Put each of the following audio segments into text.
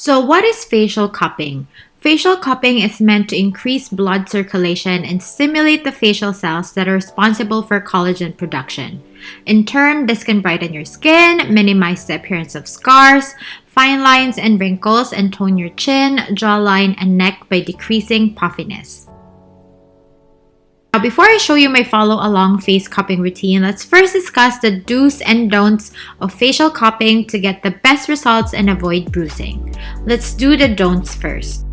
So what is facial cupping? Facial cupping is meant to increase blood circulation and stimulate the facial cells that are responsible for collagen production. In turn, this can brighten your skin, minimize the appearance of scars, fine lines and wrinkles, and tone your chin, jawline, and neck by decreasing puffiness. Now, before I show you my follow-along face cupping routine, let's first discuss the do's and don'ts of facial cupping to get the best results and avoid bruising. Let's do the don'ts first.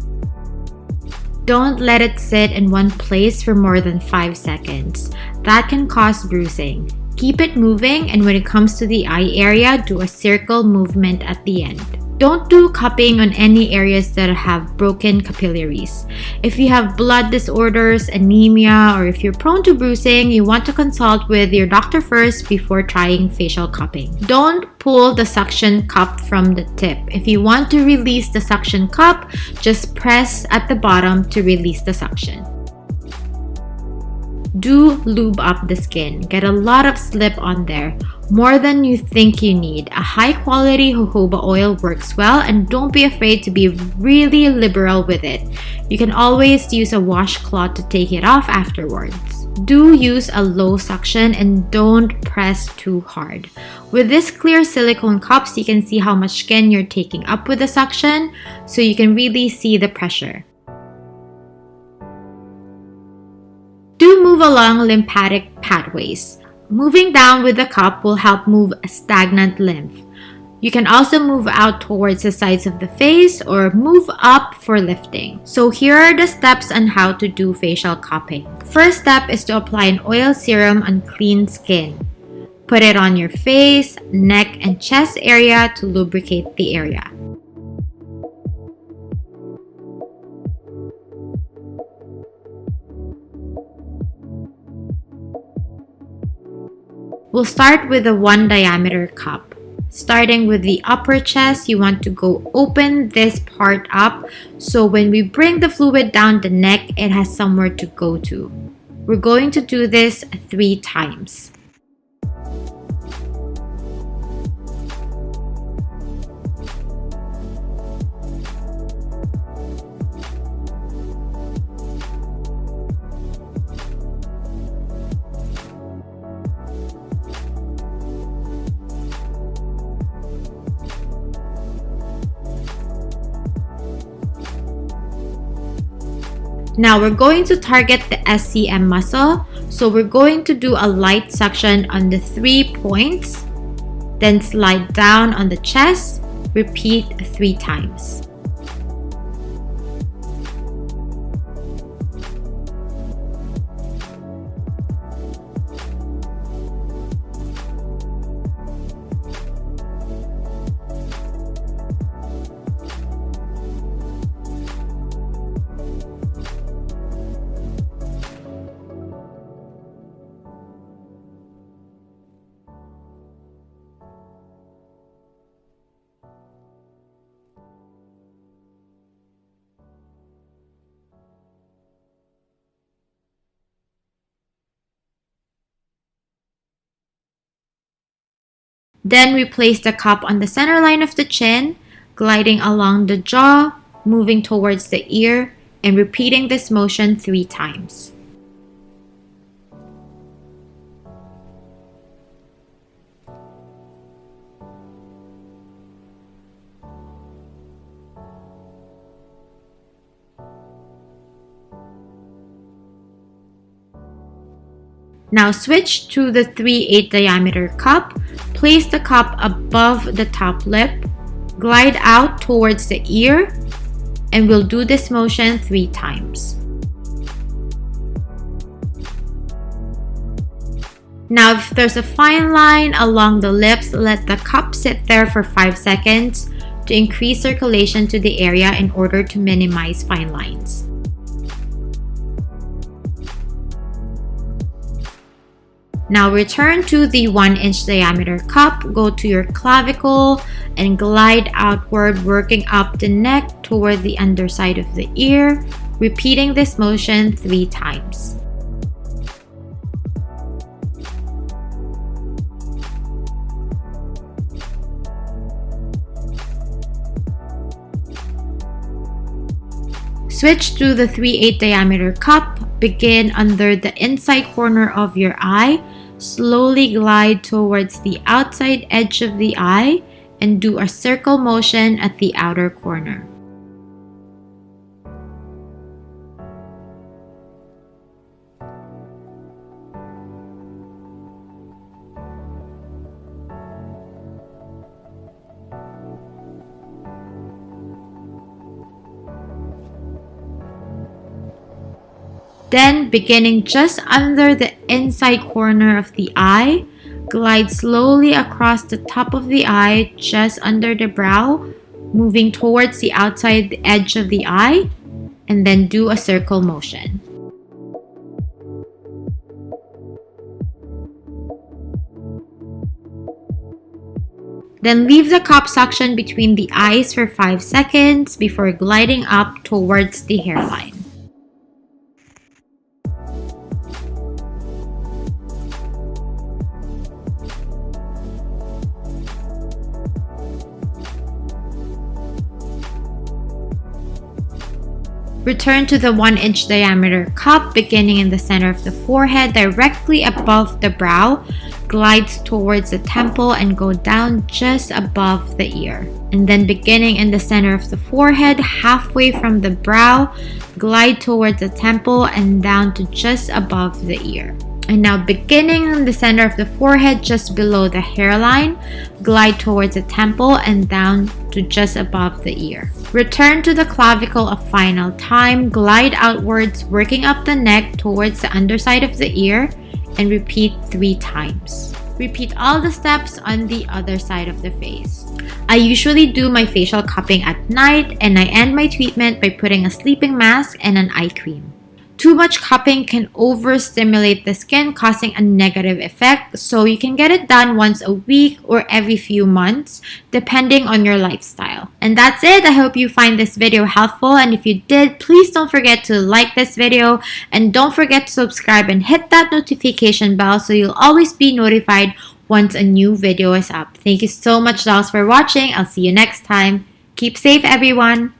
Don't let it sit in one place for more than 5 seconds. That can cause bruising. Keep it moving, and when it comes to the eye area, do a circle movement at the end. Don't do cupping on any areas that have broken capillaries. If you have blood disorders, anemia, or if you're prone to bruising, you want to consult with your doctor first before trying facial cupping. Don't pull the suction cup from the tip. If you want to release the suction cup, just press at the bottom to release the suction. Do lube up the skin. Get a lot of slip on there, more than you think you need. A high quality jojoba oil works well, and don't be afraid to be really liberal with it. You can always use a washcloth to take it off afterwards. Do use a low suction and don't press too hard. With this clear silicone cups, you can see how much skin you're taking up with the suction, so you can really see the pressure. Do move along lymphatic pathways. Moving down with the cup will help move stagnant lymph. You can also move out towards the sides of the face or move up for lifting. So here are the steps on how to do facial cupping. First step is to apply an oil serum on clean skin. Put it on your face, neck, and chest area to lubricate the area. We'll start with a 1 diameter cup. Starting with the upper chest, you want to go open this part up so when we bring the fluid down the neck, it has somewhere to go to. We're going to do this 3 times. Now we're going to target the SCM muscle, so we're going to do a light suction on the 3 points, then slide down on the chest, repeat 3 times. Then we place the cup on the center line of the chin, gliding along the jaw, moving towards the ear, and repeating this motion 3 times. Now switch to the 3/8 diameter cup. Place the cup above the top lip, glide out towards the ear, and we'll do this motion 3 times. Now if there's a fine line along the lips, let the cup sit there for 5 seconds to increase circulation to the area in order to minimize fine lines. Now return to the 1-inch diameter cup, go to your clavicle and glide outward, working up the neck toward the underside of the ear, repeating this motion 3 times. Switch to the 3/8 diameter cup. Begin under the inside corner of your eye. Slowly glide towards the outside edge of the eye and do a circle motion at the outer corner. Then, beginning just under the inside corner of the eye, glide slowly across the top of the eye, just under the brow, moving towards the outside edge of the eye, and then do a circle motion. Then leave the cup suction between the eyes for 5 seconds before gliding up towards the hairline. Return to the 1-inch diameter cup, beginning in the center of the forehead, directly above the brow. Glide towards the temple and go down just above the ear. And then beginning in the center of the forehead, halfway from the brow, glide towards the temple and down to just above the ear. And now beginning in the center of the forehead, just below the hairline, glide towards the temple and down to just above the ear. Return to the clavicle a final time, glide outwards, working up the neck towards the underside of the ear, and repeat 3 times. Repeat all the steps on the other side of the face. I usually do my facial cupping at night, and I end my treatment by putting a sleeping mask and an eye cream. Too much cupping can overstimulate the skin, causing a negative effect, so you can get it done once a week or every few months, depending on your lifestyle. And that's it. I hope you find this video helpful, and if you did, please don't forget to like this video, and don't forget to subscribe and hit that notification bell so you'll always be notified once a new video is up. Thank you so much, dolls, for watching. I'll see you next time. Keep safe, everyone.